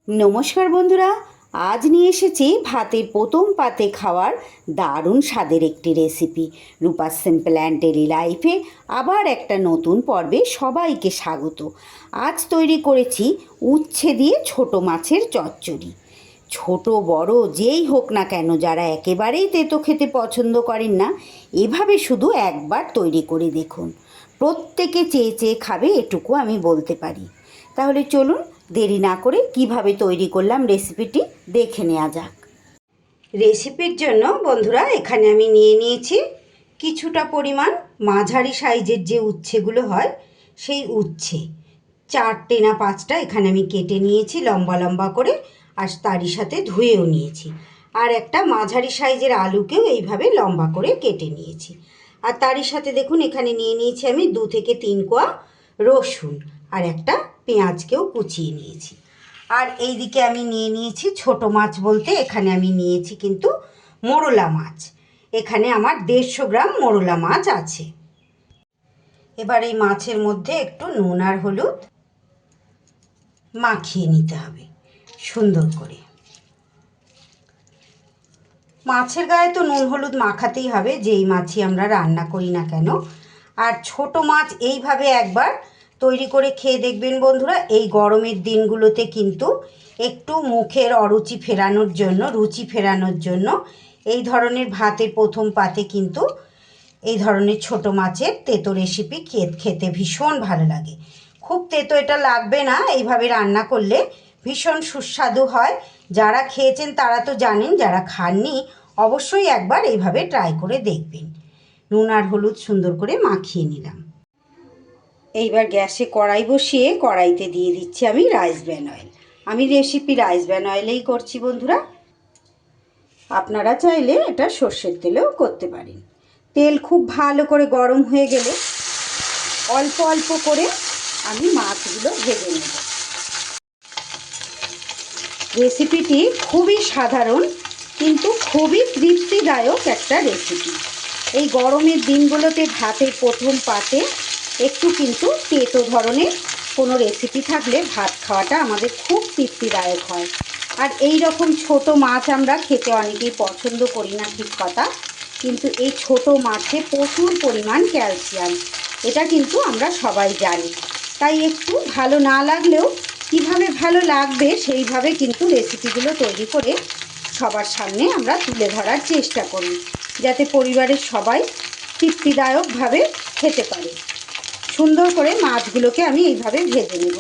নমস্কার বন্ধুরা, আজ নিয়ে এসেছি ভাতের প্রথম পাতে খাওয়ার দারুণ স্বাদের একটি recipe. Rupa's simple and daily লাইফে আবার একটা নতুন পর্বে সবাইকে স্বাগত। আজ তৈরি করেছি উচ্ছে দিয়ে ছোট মাছের চচ্চড়ি। ছোট বড় যেই হোক না কেন, যারা একেবারেই তেতো খেতে পছন্দ করেন না, এভাবে শুধু একবার তৈরি করে দেখুন, প্রত্যেকে চেয়ে চেয়ে খাবে, এটুকু আমি বলতে পারি। তাহলে চলুন দেরি না করে কিভাবে তৈরি করলাম রেসিপিটি দেখে নেওয়া যাক। রেসিপির জন্য বন্ধুরা এখানে আমি নিয়ে নিয়েছি কিছুটা পরিমাণ মাঝারি সাইজের যে উচ্ছেগুলো হয় সেই উচ্ছে, 4টে না 5টা এখানে আমি কেটে নিয়েছি লম্বা লম্বা করে, আর তারই সাথে ধুয়েও নিয়েছি। আর একটা মাঝারি সাইজের আলুকেও এইভাবে লম্বা করে কেটে নিয়েছি। আর তারই সাথে দেখুন এখানে নিয়ে নিয়েছি আমি 2 থেকে 3 কোয়া রসুন, আর একটা পেঁয়াজকেও কুচিয়ে নিয়েছি। আর এই দিকে আমি নিয়ে নিয়েছি ছোট মাছ বলতে এখানে আমি নিয়েছি কিন্তু মোরলা মাছ। এখানে আমার 150 গ্রাম মোরলা মাছ আছে। এবার এই মাছের মধ্যে একটু নুন আর হলুদ মাখিয়ে নিতে হবে সুন্দর করে। মাছের গায়ে তো নুন হলুদ মাখাতেই হবে, যেই মাছই আমরা রান্না করি না কেন। আর ছোট মাছ এইভাবে একবার তৈরি করে খেয়ে দেখবেন বন্ধুরা। এই গরমের দিনগুলোতে কিন্তু একটু মুখের অরুচি ফেরানোর জন্য, রুচি ফেরানোর জন্য এই ধরনের ভাতের প্রথম পাতে কিন্তু এই ধরনের ছোট মাছের তেতো রেসিপি খেতে ভীষণ ভালো লাগে। খুব তেতো এটা লাগবে না, এইভাবে রান্না করলে ভীষণ সুস্বাদু হয়। যারা খেয়েছেন তারা তো জানেন, যারা খাননি অবশ্যই একবার এইভাবে ট্রাই করে দেখবেন। নুন আর হলুদ সুন্দর করে মাখিয়ে নিলাম। এইবার গ্যাসে কড়াই বসিয়ে কড়াইতে দিয়ে দিচ্ছি আমি রাইস ব্র্যান অয়েল। আমি রেসিপি রাইস ব্র্যান অয়েলেই করছি বন্ধুরা, আপনারা চাইলে এটা সর্ষের তেলেও করতে পারেন। তেল খুব ভালো করে গরম হয়ে গেলে অল্প অল্প করে আমি মাছগুলো ভেজে নেব। রেসিপিটি খুবই সাধারণ কিন্তু খুবই তৃপ্তিদায়ক একটা রেসিপি। এই গরমের দিনগুলোতে ভাতের প্রথম পাতে একটু কিন্তু তেতো ধরনের কোনো রেসিপি থাকলে ভাত খাওয়াটা আমাদের খুব তৃপ্তিদায়ক হয়। আর এই রকম ছোট মাছ আমরা খেতে অনেকেই পছন্দ করি না, ঠিক কথা, কিন্তু এই ছোট মাছে প্রচুর পরিমাণ ক্যালসিয়াম, এটা কিন্তু আমরা সবাই জানি। তাই একটু ভালো না লাগলেও কিভাবে ভালো লাগবে সেইভাবে কিন্তু রেসিপিগুলো তৈরি করে সবার সামনে আমরা তুলে ধরার চেষ্টা করি, যাতে পরিবারের সবাই তৃপ্তিদায়কভাবে খেতে পারে। সুন্দর করে মাছগুলোকে আমি এইভাবে ভেজে নেব।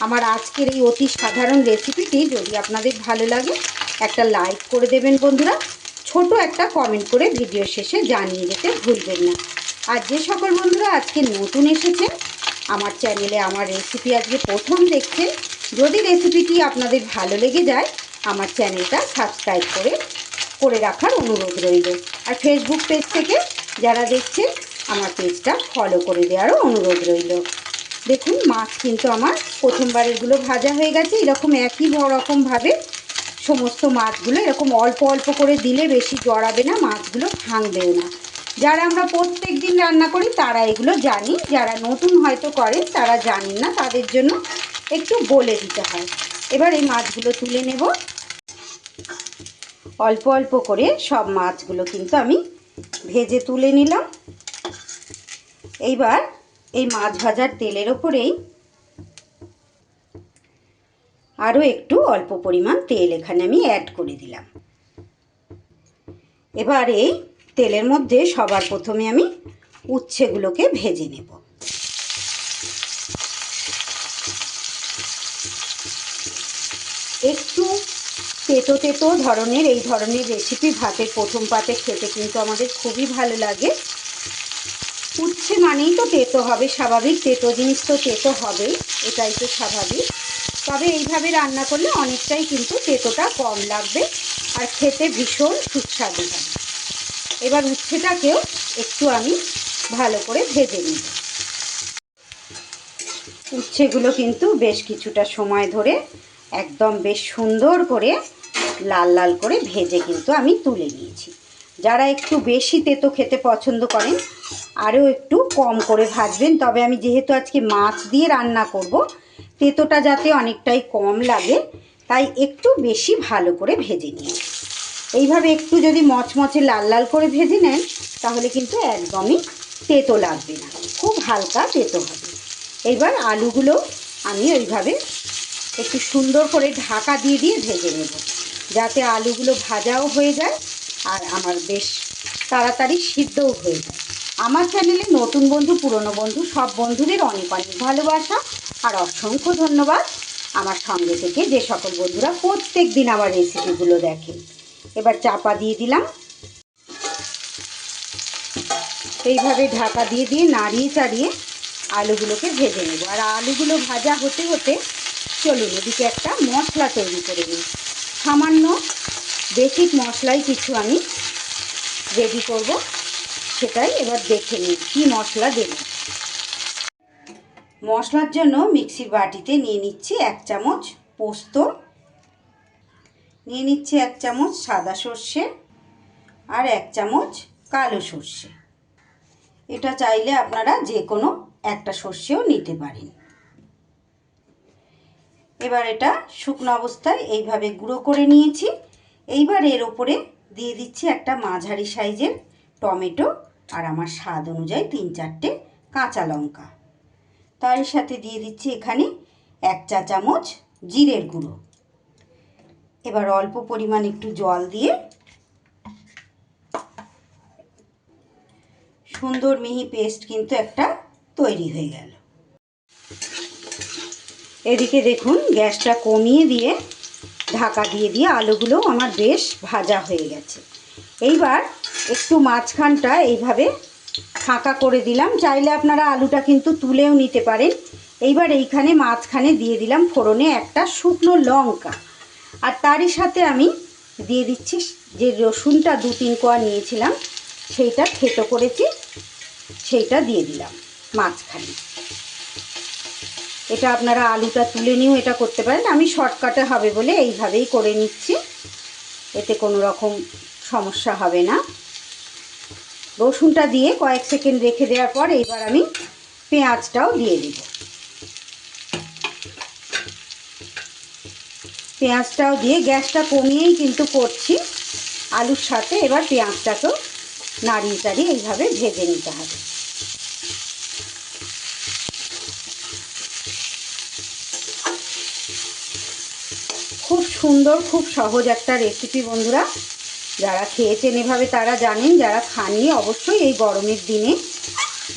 আমার আজকের এই অতি সাধারণ রেসিপিটি যদি আপনাদের ভালো লাগে একটা লাইক করে দেবেন বন্ধুরা, ছোট একটা কমেন্ট করে ভিডিও শেষে জানিয়ে যেতে ভুলবেন না। আর যে সকল বন্ধুরা আজকে নতুন এসেছেন আমার চ্যানেলে, আমার রেসিপি আজকে প্রথম দেখছেন, যদি রেসিপিটি আপনাদের ভালো লেগে যায় আমার চ্যানেলটা সাবস্ক্রাইব করে রাখার অনুরোধ রইল। আর ফেসবুক পেজ থেকে যারা দেখছেন আমার পেজটা ফলো করে দেওয়ারও অনুরোধ রইল। দেখুন মাছ কিন্তু আমার প্রথমবারেরগুলো ভাজা হয়ে গেছে। এরকম একই রকমভাবে সমস্ত মাছগুলো এরকম অল্প অল্প করে দিলে বেশি জড়াবে না, মাছগুলো ভাঙবেও না। যারা আমরা প্রত্যেক দিন রান্না করি তারা এগুলো জানি, যারা নতুন হয়তো করেন তারা জানেন না, তাদের জন্য একটু বলে দিতে হয়। এবার এই মাছগুলো তুলে নেব। অল্প অল্প করে সব মাছগুলো কিন্তু আমি ভেজে তুলে নিলাম। এইবার এই মাছ ভাজার তেলের ওপরেই আরও একটু অল্প পরিমাণ তেল এখানে আমি অ্যাড করে দিলাম। এবার এই তেলের মধ্যে সবার প্রথমে আমি উচ্ছেগুলোকে ভেজে নেব। একটু তেতো তেতো ধরনের এই ধরনের রেসিপি ভাতের প্রথম পাতে খেতে কিন্তু আমাদের খুবই ভালো লাগে। উচ্ছে মানেই তো তেতো হবে, স্বাভাবিক, তেতো জিনিস তো তেতো হবেই, এটাই তো স্বাভাবিক। তবে এইভাবে রান্না করলে অনেকটাই কিন্তু তেতোটা কম লাগবে আর খেতে ভীষণ সুস্বাদু হবে। এবার উচ্ছেটাকেও একটু আমি ভালো করে ভেজে নিব। উচ্ছেগুলো কিন্তু বেশ কিছুটা সময় ধরে একদম বেশ সুন্দর করে লাল লাল করে ভেজে কিন্তু আমি তুলে নিয়েছি। যারা একটু বেশি তেতো খেতে পছন্দ করেন আরও একটু কম করে ভাজবেন, তবে আমি যেহেতু আজকে মাছ দিয়ে রান্না করব, তেতোটা যাতে অনেকটাই কম লাগে তাই একটু বেশি ভালো করে ভেজে নিই। এইভাবে একটু যদি মচমচে লাল লাল করে ভেজে নেন তাহলে কিন্তু একদমই তেতো লাগবে না, খুব হালকা তেতো হবে। এবার আলুগুলো আমি ওইভাবে একটু সুন্দর করে ঢাকা দিয়ে দিয়ে ভেজে নেব, যাতে আলুগুলো ভাজাও হয়ে যায় আর আমার বেশ তাড়াতাড়ি সিদ্ধও হয়ে যায়। আমার চ্যানেলে নতুন বন্ধু পুরনো বন্ধু সব বন্ধুদের অনেক অনেক ভালোবাসা আর অসংখ্য ধন্যবাদ আমার সঙ্গে থেকে যে সকল বন্ধুরা প্রত্যেক দিন আমার রেসিপিগুলো দেখেন। এবার চাপা দিয়ে দিলাম, এইভাবে ঢাকা দিয়ে দিয়ে নাড়িয়ে চাড়িয়ে আলুগুলোকে ভেজে নেব। আর আলুগুলো ভাজা হতে হতে চলুন এদিকে একটা মশলা তৈরি করে নিই। সামান্য বেসিক মশলাই কিছু আমি রেডি করব, সেটাই এবার দেখে নিই কী মশলা দেব। মশলার জন্য মিক্সির বাটিতে নিয়ে নিচ্ছি 1 চামচ পোস্ত, নিয়ে নিচ্ছি 1 চামচ সাদা সর্ষে আর 1 চামচ কালো সর্ষে। এটা চাইলে আপনারা যে কোনো একটা সর্ষেও নিতে পারেন। এবার এটা শুকনো অবস্থায় এইভাবে গুঁড়ো করে নিয়েছি। এইবার এর ওপরে দিয়ে দিচ্ছি একটা মাঝারি সাইজের টমেটো আর আমার স্বাদ অনুযায়ী 3-4টে কাঁচা লঙ্কা। তার সাথে দিয়ে দিচ্ছি এখানে 1 চা চামচ জিরের গুঁড়ো। এবার অল্প পরিমাণ একটু জল দিয়ে সুন্দর মিহি পেস্ট কিন্তু একটা তৈরি হয়ে গেল। এদিকে দেখুন গ্যাসটা কমিয়ে দিয়ে ঢাকা দিয়ে দিয়ে আলুগুলো আমার বেশ ভাজা হয়ে গেছে। এইবার একটু মাঝখানটা এইভাবে ফাঁকা করে দিলাম, চাইলে আপনারা আলুটা কিন্তু তুলেও নিতে পারেন। এইবার এইখানে মাঝখানে দিয়ে দিলাম ফোড়নে একটা শুকনো লঙ্কা, আর তারই সাথে আমি দিয়ে দিচ্ছি যে রসুনটা 2-3 কোয়া নিয়েছিলাম সেইটা থেতো করেছি, সেইটা দিয়ে দিলাম মাঝখানে। এটা আপনারা আলুটা তুলে নিয়েও এটা করতে পারেন, আমি শর্টকাটে হবে বলে এইভাবেই করে নিচ্ছি, এতে কোনো রকম সমস্যা হবে না। রসুনটা দিয়ে কয়েক সেকেন্ড রেখে দেওয়ার পর এইবার আমি পেঁয়াজটাও দিয়ে দেব। পেঁয়াজটাও দিয়ে গ্যাসটা কমিয়েই কিন্তু করছি আলুর সাথে। এবার পেঁয়াজটাকেও নাড়িয়ে চাড়িয়ে এইভাবে ভেজে নিতে হবে। খুব সুন্দর খুব সহজ একটা রেসিপি বন্ধুরা, যারা খেয়েছেন এভাবে তারা জানেন, যারা খাননি অবশ্যই এই গরমের দিনে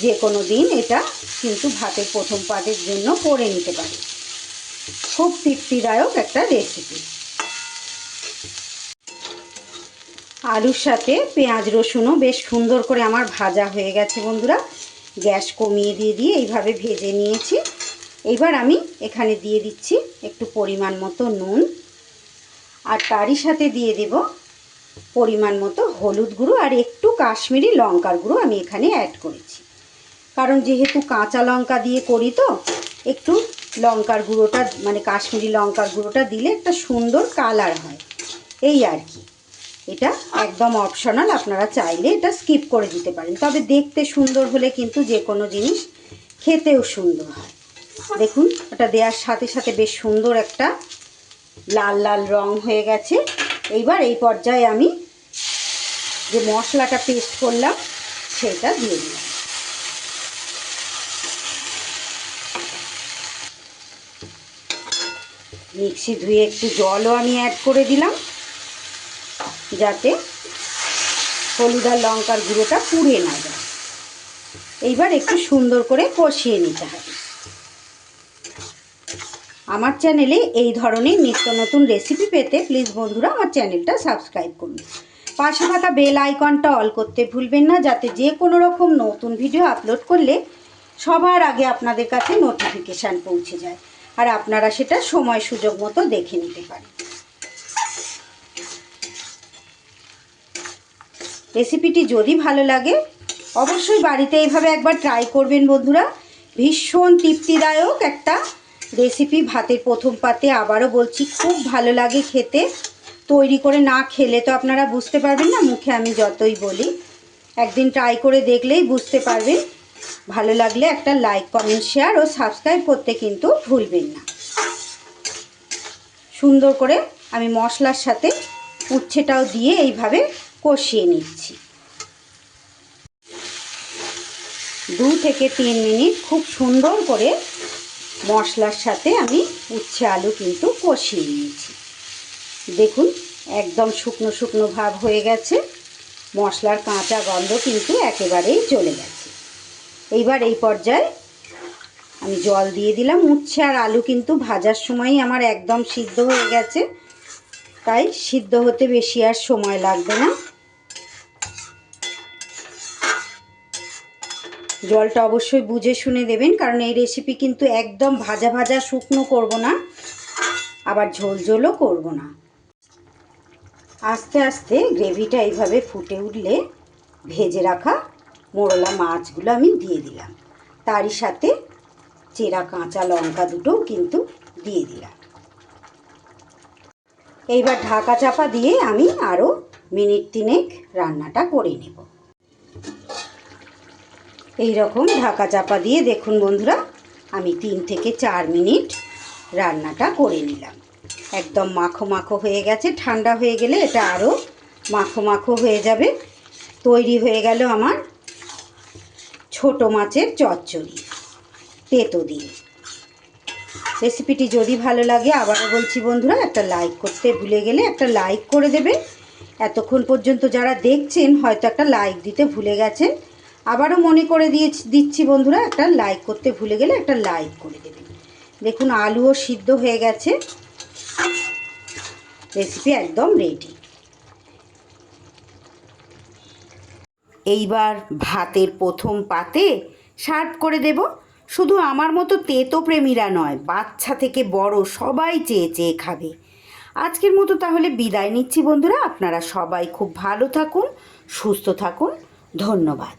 যে কোনো দিন এটা কিন্তু ভাতের প্রথম পাতের জন্য করে নিতে পারে। খুব তৃপ্তিদায়ক একটা রেসিপি। আলুর সাথে পেঁয়াজ রসুনও বেশ সুন্দর করে আমার ভাজা হয়ে গেছে বন্ধুরা। গ্যাস কমিয়ে দিয়ে দিয়ে এইভাবে ভেজে নিয়েছি। এবার আমি এখানে দিয়ে দিচ্ছি একটু পরিমাণ মতো নুন, আর তারই সাথে দিয়ে দেব পরিমাণ মতো হলুদ গুঁড়ো আর একটু কাশ্মীরি লঙ্কার গুঁড়ো আমি এখানে অ্যাড করেছি। কারণ যেহেতু কাঁচা লঙ্কা দিয়ে করি তো একটু লঙ্কার গুঁড়োটা মানে কাশ্মীরি লঙ্কার গুঁড়োটা দিলে একটা সুন্দর কালার হয়, এই আর কি। এটা একদম অপশনাল, আপনারা চাইলে এটা স্কিপ করে দিতে পারেন, তবে দেখতে সুন্দর হলে কিন্তু যে কোনো জিনিস খেতেও সুন্দর হয়। দেখুন এটা দেওয়ার সাথে সাথে বেশ সুন্দর একটা লাল লাল রং হয়ে গেছে। এইবার এই পর্যায়ে আমি যে মশলাটা পেস্ট করলাম সেটা দিয়ে দিলাম। মিক্সি ধুয়ে একটু জলও আমি অ্যাড করে দিলাম, যাতে হলুদ আর লঙ্কার গুঁড়োটা পুড়ে না যায়। এইবার একটু সুন্দর করে কষিয়ে নিতে হবে। আমার চ্যানেলে এই ধরনের নিত্য নতুন রেসিপি পেতে প্লিজ বন্ধুরা আমার চ্যানেলটা সাবস্ক্রাইব করুন। পাশে থাকা বেল আইকনটা অল করতে ভুলবেন না, যাতে যে কোনো রকম নতুন ভিডিও আপলোড করলে সবার আগে আপনাদের কাছে নোটিফিকেশান পৌঁছে যায় আর আপনারা সেটা সময় সুযোগ মতো দেখে নিতে পারেন। রেসিপিটি যদি ভালো লাগে অবশ্যই বাড়িতে এইভাবে একবার ট্রাই করবেন বন্ধুরা। ভীষণ তৃপ্তিদায়ক একটা রেসিপি ভাতের প্রথম পাতে, আবারও বলছি খুব ভালো লাগে খেতে। তৈরি করে না খেলে তো আপনারা বুঝতে পারবেন না, মুখে আমি যতই বলি। একদিন ট্রাই করে দেখলেই বুঝতে পারবেন। ভালো লাগলে একটা লাইক কমেন্ট শেয়ার ও সাবস্ক্রাইব করতে কিন্তু ভুলবেন না। সুন্দর করে আমি মশলার সাথে উচ্ছেটাও দিয়ে এইভাবে কষিয়ে নিচ্ছি। 2 থেকে 3 মিনিট খুব সুন্দর করে মশলার সাথে আমি উচ্ছে আলু কিন্তু কষিয়ে নিয়েছি। দেখুন একদম শুকনো শুকনো ভাব হয়ে গেছে, মশলার কাঁচা গন্ধ কিন্তু একেবারেই চলে গেছে। এইবার এই পর্যায়ে আমি জল দিয়ে দিলাম। উচ্ছে আর আলু কিন্তু ভাজার সময়ই আমার একদম সিদ্ধ হয়ে গেছে, তাই সিদ্ধ হতে বেশি আর সময় লাগবে না। জলটা অবশ্যই বুঝে শুনে দেবেন, কারণ এই রেসিপি কিন্তু একদম ভাজা ভাজা শুকনো করব না, আবার ঝোল ঝোলও করব না। আস্তে আস্তে গ্রেভিটা এইভাবে ফুটে উঠলে ভেজে রাখা মোরলা মাছগুলো আমি দিয়ে দিলাম, তারই সাথে চেরা কাঁচা লঙ্কা দুটোও কিন্তু দিয়ে দিলাম। এইবার ঢাকা চাপা দিয়ে আমি আরও মিনিট 3 রান্নাটা করে নেব। এই রকম ঢাকা চাপা দিয়ে দেখুন বন্ধুরা, আমি 3 থেকে 4 মিনিট রান্নাটা করে নিলাম। একদম মাখো মাখো হয়ে গেছে, ঠান্ডা হয়ে গেলে এটা আরও মাখো মাখো হয়ে যাবে। তৈরি হয়ে গেল আমার ছোট মাছের চচ্চড়ি তেঁতো দিয়ে। রেসিপিটি যদি ভালো লাগে, আবারও বলছি বন্ধুরা, একটা লাইক করতে ভুলে গেলে একটা লাইক করে দেবেন। এতক্ষণ পর্যন্ত যারা দেখছেন হয়তো একটা লাইক দিতে ভুলে গেছেন, আবারও মনে করে দিচ্ছি বন্ধুরা, একটা লাইক করতে ভুলে গেলে একটা লাইক করে দেবেন। দেখুন আলুও সিদ্ধ হয়ে গেছে, রেসিপি একদম রেডি। এইবার ভাতের প্রথম পাতে সার্ভ করে দেব। শুধু আমার মতো তেতো প্রেমীরা নয়, বাচ্চা থেকে বড় সবাই চেয়ে চেয়ে খাবে। আজকের মতো তাহলে বিদায় নিচ্ছি বন্ধুরা। আপনারা সবাই খুব ভালো থাকুন, সুস্থ থাকুন। ধন্যবাদ।